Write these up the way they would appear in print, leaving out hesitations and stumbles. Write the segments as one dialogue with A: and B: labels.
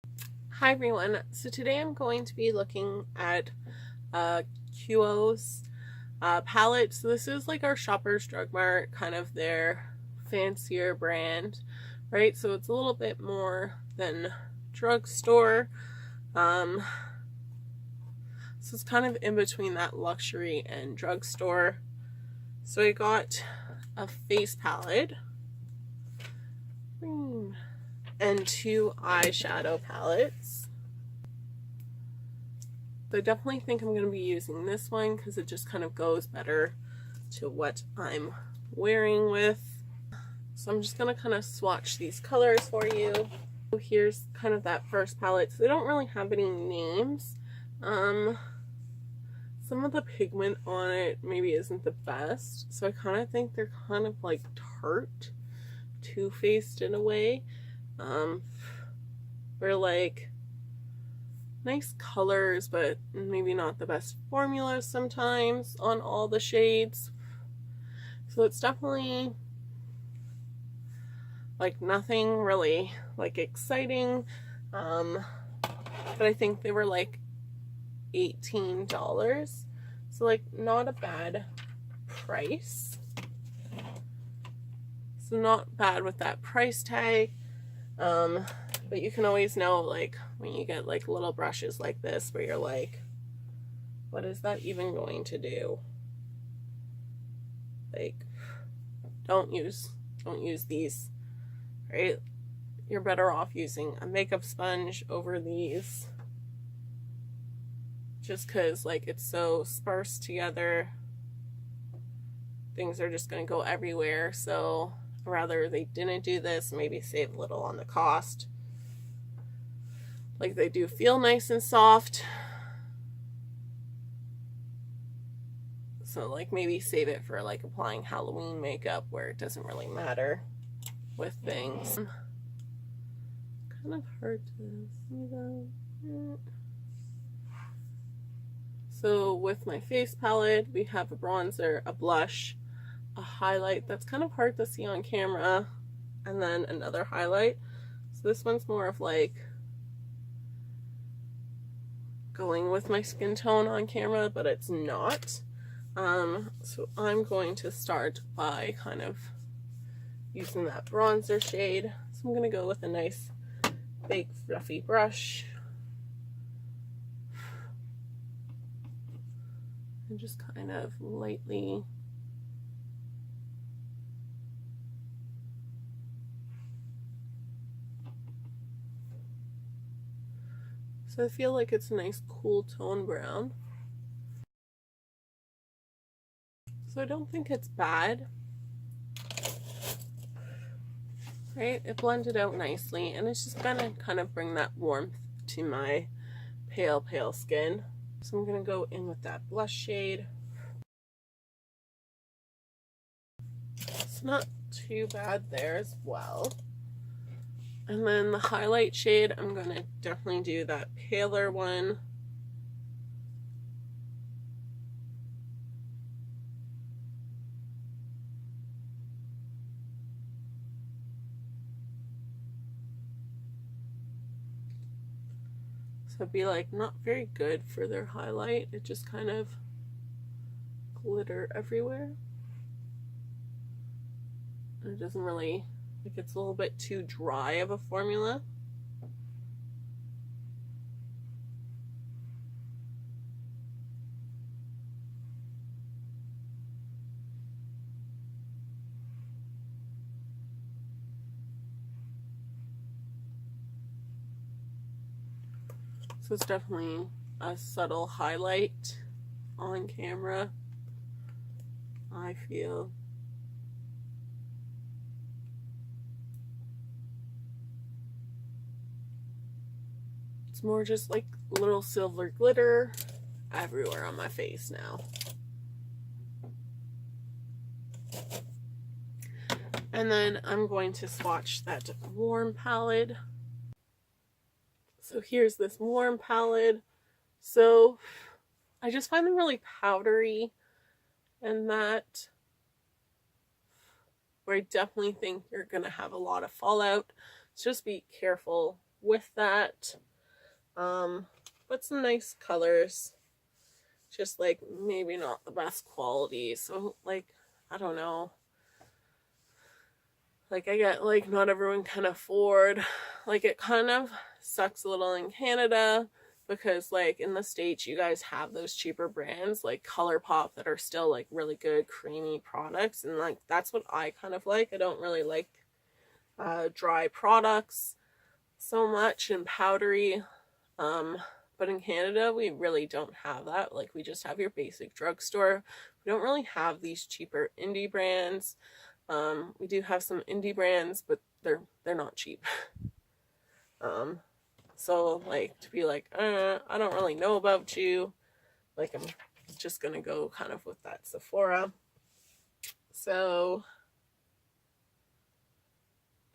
A: Hi everyone, so today I'm going to be looking at QUO's palette. So this is like our Shoppers Drug Mart, kind of their fancier brand, right? So it's a little bit more than drugstore. So it's kind of in between that luxury and drugstore. So I got a face palette and two eyeshadow palettes. So I definitely think I'm going to be using this one because it just kind of goes better to what I'm wearing with. So I'm just going to kind of swatch these colors for you. So here's kind of that first palette. So they don't really have any names. Some of the pigment on it maybe isn't the best. So I kind of think they're kind of like tart, Too-Faced in a way. They're like nice colors, but maybe not the best formulas sometimes on all the shades. So it's definitely like nothing really like exciting. But I think they were like $18. So like not a bad price. So not bad with that price tag. But you can always know, like, when you get like little brushes like this where you're like, what is that even going to do? Like, don't use these, right? You're better off using a makeup sponge over these, just because like it's so sparse together. Things are just going to go everywhere. So rather they didn't do this, maybe save a little on the cost. Like, they do feel nice and soft. So like maybe save it for like applying Halloween makeup where it doesn't really matter with things. Kind of hard to see that. So with my face palette, we have a bronzer, a blush, a highlight that's kind of hard to see on camera, and then another highlight. So this one's more of like going with my skin tone on camera, but it's not. So I'm going to start by kind of using that bronzer shade. So I'm going to go with a nice big fluffy brush and just kind of lightly so I feel like it's a nice cool tone brown. So I don't think it's bad. Right? It blended out nicely, and it's just gonna kind of bring that warmth to my pale skin. So I'm gonna go in with that blush shade. It's not too bad there as well. And then the highlight shade, I'm gonna definitely do that paler one. So it'd be like not very good for their highlight. It just kind of glitter everywhere. It doesn't really, like, it's a little bit too dry of a formula. So it's definitely a subtle highlight on camera, I feel. It's more just like little silver glitter everywhere on my face now. And then I'm going to swatch that warm palette. So here's this warm palette. So I just find them really powdery, and that where I definitely think you're gonna have a lot of fallout. So just be careful with that. But some nice colors, just like maybe not the best quality. So like, I don't know. Like I get like not everyone can afford, like it kind of sucks a little in Canada because like in the States you guys have those cheaper brands like ColourPop that are still like really good creamy products, and like that's what I kind of like. I don't really like dry products so much and powdery. But in Canada, we really don't have that. Like, we just have your basic drugstore. We don't really have these cheaper indie brands. We do have some indie brands, but they're not cheap. So like to be like, I don't really know about you. Like I'm just gonna go kind of with that Sephora. So,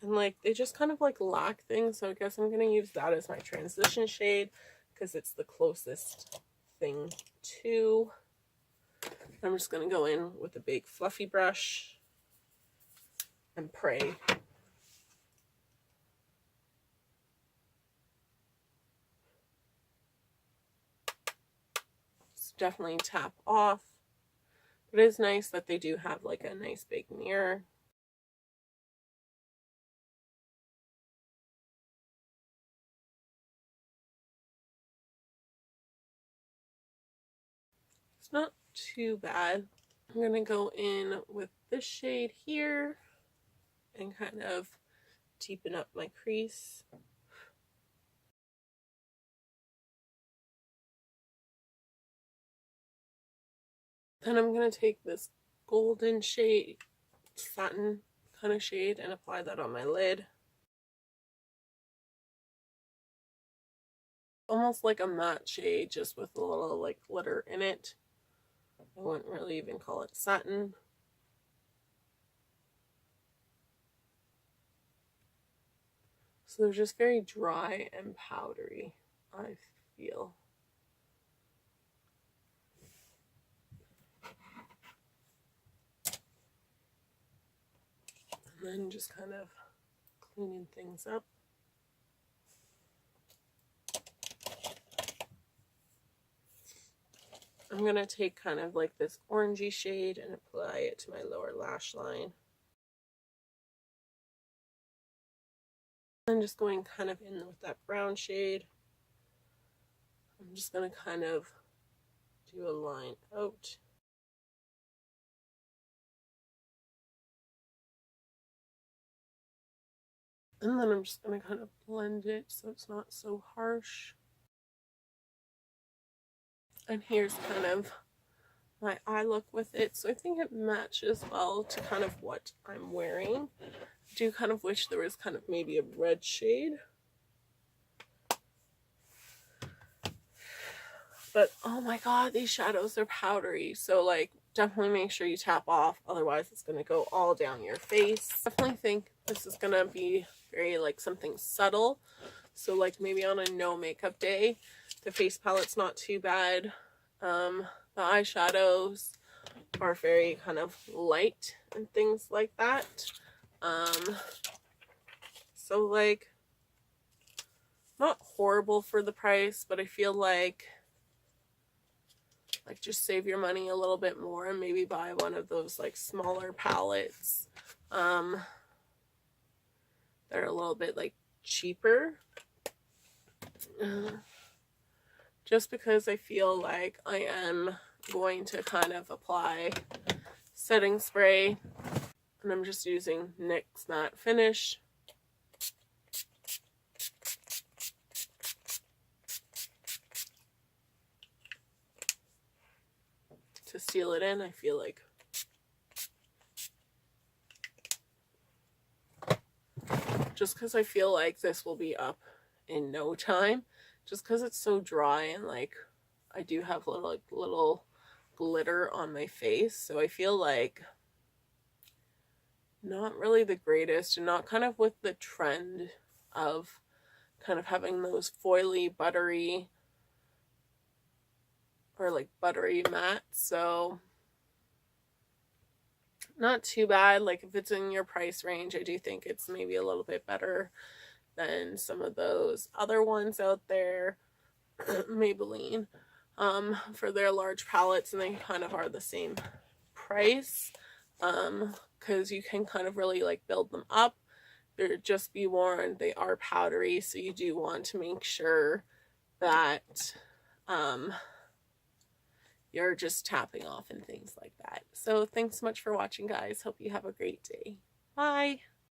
A: and like they just kind of like lack things. So I guess I'm gonna use that as my transition shade because it's the closest thing to. I'm just gonna go in with a big fluffy brush and pray. Definitely tap off, but it is nice that they do have like a nice big mirror. It's not too bad. I'm gonna go in with this shade here and kind of deepen up my crease. Then I'm gonna take this golden shade, satin kind of shade, and apply that on my lid. Almost like a matte shade, just with a little like glitter in it. I wouldn't really even call it satin. So they're just very dry and powdery, I feel. And then just kind of cleaning things up. I'm going to take kind of like this orangey shade and apply it to my lower lash line. I'm just going kind of in with that brown shade. I'm just going to kind of do a line out. And then I'm just going to kind of blend it so it's not so harsh. And here's kind of my eye look with it. So I think it matches well to kind of what I'm wearing. I do kind of wish there was kind of maybe a red shade. But oh my god, these shadows are powdery. So like definitely make sure you tap off, otherwise it's going to go all down your face. Definitely think this is going to be very like something subtle. So like maybe on a no makeup day, the face palette's not too bad. The eyeshadows are very kind of light and things like that. So like not horrible for the price, but I feel like just save your money a little bit more and maybe buy one of those like smaller palettes. They're a little bit like cheaper. Just because I feel like I am going to kind of apply setting spray, and I'm just using NYX Matte Finish. To seal it in, I feel like. Just because I feel like this will be up in no time. Just because it's so dry and like I do have little glitter on my face. So I feel like not really the greatest, and not kind of with the trend of kind of having those foily, buttery, or like buttery matte. So not too bad. Like if it's in your price range, I do think it's maybe a little bit better than some of those other ones out there, Maybelline, for their large palettes, and they kind of are the same price, because you can kind of really like build them up. They're just be warned, they are powdery, so you do want to make sure that you're just tapping off and things like that. So thanks so much for watching, guys. Hope you have a great day. Bye.